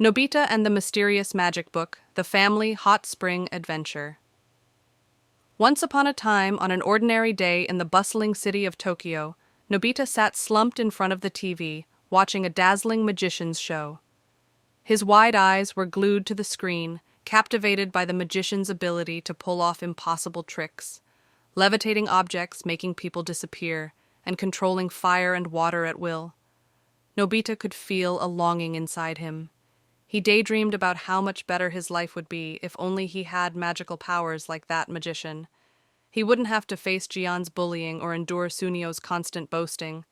Nobita and the Mysterious Magic Book, The Family Hot Spring Adventure. Once upon a time, on an ordinary day in the bustling city of Tokyo, Nobita sat slumped in front of the TV, watching a dazzling magician's show. His wide eyes were glued to the screen, captivated by the magician's ability to pull off impossible tricks, levitating objects making people disappear, and controlling fire and water at will. Nobita could feel a longing inside him. He daydreamed about how much better his life would be if only he had magical powers like that magician. He wouldn't have to face Jian's bullying or endure Sunio's constant boasting.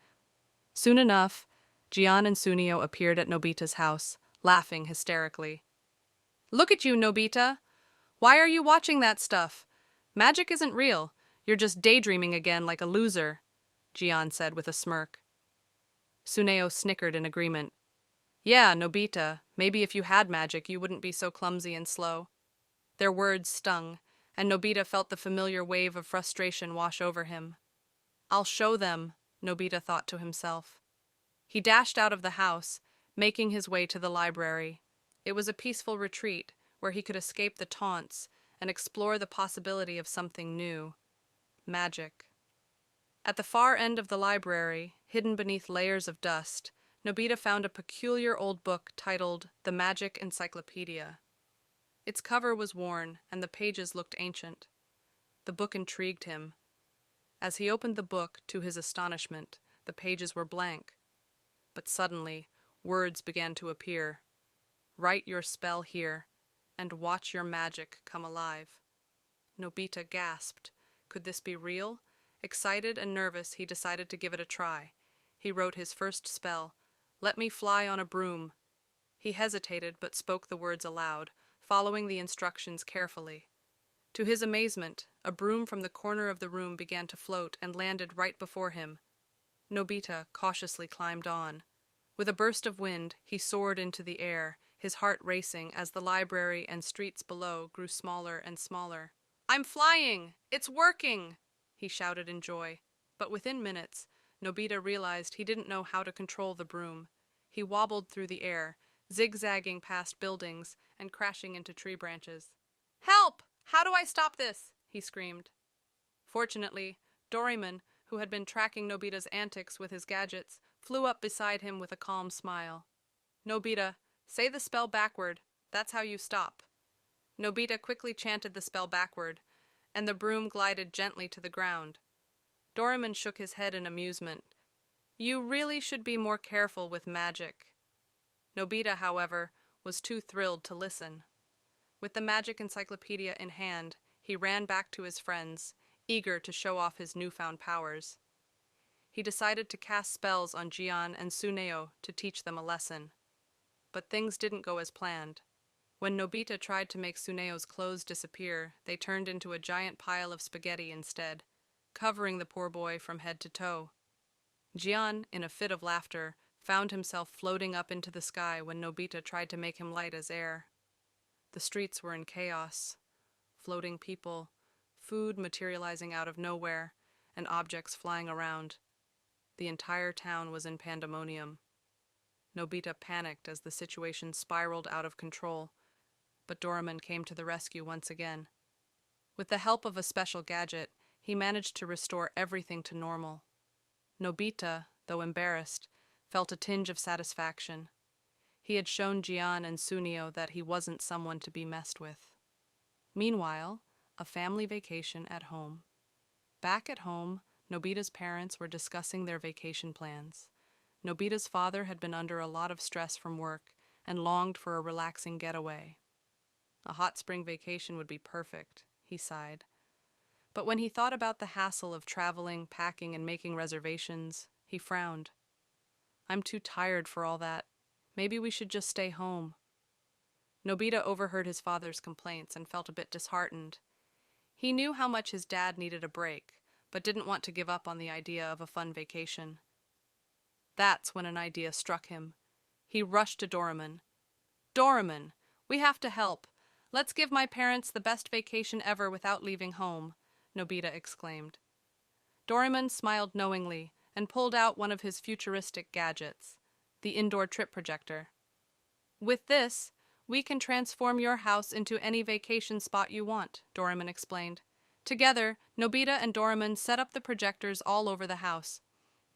Soon enough, Jian and Sunio appeared at Nobita's house, laughing hysterically. "Look at you, Nobita! Why are you watching that stuff? Magic isn't real. You're just daydreaming again like a loser," Jian said with a smirk. Suneo snickered in agreement. "Yeah, Nobita, maybe if you had magic you wouldn't be so clumsy and slow." Their words stung, and Nobita felt the familiar wave of frustration wash over him. "I'll show them," Nobita thought to himself. He dashed out of the house, making his way to the library. It was a peaceful retreat where he could escape the taunts and explore the possibility of something new. Magic. At the far end of the library, hidden beneath layers of dust, Nobita found a peculiar old book titled The Magic Encyclopedia. Its cover was worn, and the pages looked ancient. The book intrigued him. As he opened the book, to his astonishment, the pages were blank. But suddenly, words began to appear. "Write your spell here, and watch your magic come alive." Nobita gasped. Could this be real? Excited and nervous, he decided to give it a try. He wrote his first spell, "Let me fly on a broom." He hesitated but spoke the words aloud, following the instructions carefully. To his amazement, a broom from the corner of the room began to float and landed right before him. Nobita cautiously climbed on. With a burst of wind, he soared into the air, his heart racing as the library and streets below grew smaller and smaller. "I'm flying! It's working!" he shouted in joy. But within minutes, Nobita realized he didn't know how to control the broom. He wobbled through the air, zigzagging past buildings and crashing into tree branches. "Help! How do I stop this?" he screamed. Fortunately, Doraemon, who had been tracking Nobita's antics with his gadgets, flew up beside him with a calm smile. "Nobita, say the spell backward. That's how you stop." Nobita quickly chanted the spell backward, and the broom glided gently to the ground. Doraemon shook his head in amusement. "You really should be more careful with magic." Nobita, however, was too thrilled to listen. With the magic encyclopedia in hand, he ran back to his friends, eager to show off his newfound powers. He decided to cast spells on Jian and Suneo to teach them a lesson. But things didn't go as planned. When Nobita tried to make Suneo's clothes disappear, they turned into a giant pile of spaghetti instead, covering the poor boy from head to toe. Jian, in a fit of laughter, found himself floating up into the sky when Nobita tried to make him light as air. The streets were in chaos. Floating people, food materializing out of nowhere, and objects flying around. The entire town was in pandemonium. Nobita panicked as the situation spiraled out of control, but Doraemon came to the rescue once again. With the help of a special gadget, he managed to restore everything to normal. Nobita, though embarrassed, felt a tinge of satisfaction. He had shown Jian and Sunio that he wasn't someone to be messed with. Meanwhile, a family vacation at home. Back at home, Nobita's parents were discussing their vacation plans. Nobita's father had been under a lot of stress from work and longed for a relaxing getaway. A hot spring vacation would be perfect, he sighed. But when he thought about the hassle of traveling, packing, and making reservations, he frowned. "I'm too tired for all that. Maybe we should just stay home." Nobita overheard his father's complaints and felt a bit disheartened. He knew how much his dad needed a break, but didn't want to give up on the idea of a fun vacation. That's when an idea struck him. He rushed to Doraemon. "Doraemon, we have to help. Let's give my parents the best vacation ever without leaving home," Nobita exclaimed. Doraemon smiled knowingly and pulled out one of his futuristic gadgets, the indoor trip projector. With this, we can transform your house into any vacation spot you want, Doraemon explained. Together, Nobita and Doraemon set up the projectors all over the house.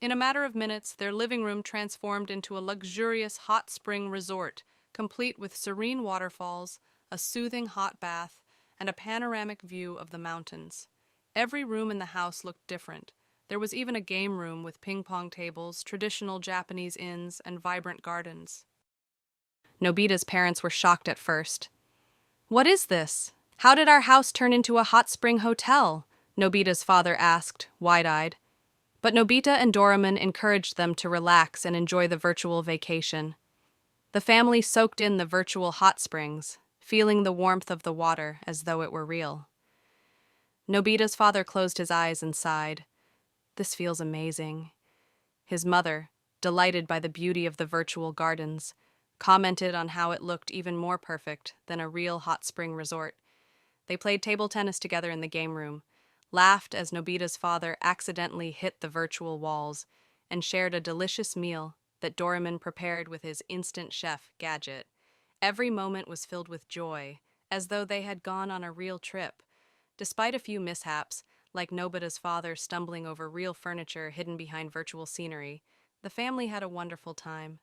In a matter of minutes, their living room transformed into a luxurious hot spring resort, complete with serene waterfalls, a soothing hot bath, and a panoramic view of the mountains. Every room in the house looked different. There was even a game room with ping-pong tables, traditional Japanese inns, and vibrant gardens. Nobita's parents were shocked at first. "What is this? How did our house turn into a hot spring hotel?" Nobita's father asked, wide-eyed. But Nobita and Doraemon encouraged them to relax and enjoy the virtual vacation. The family soaked in the virtual hot springs, feeling the warmth of the water as though it were real. Nobita's father closed his eyes and sighed. "This feels amazing." His mother, delighted by the beauty of the virtual gardens, commented on how it looked even more perfect than a real hot spring resort. They played table tennis together in the game room, laughed as Nobita's father accidentally hit the virtual walls, and shared a delicious meal that Doraemon prepared with his instant chef gadget. Every moment was filled with joy, as though they had gone on a real trip. Despite a few mishaps, like Nobita's father stumbling over real furniture hidden behind virtual scenery, the family had a wonderful time.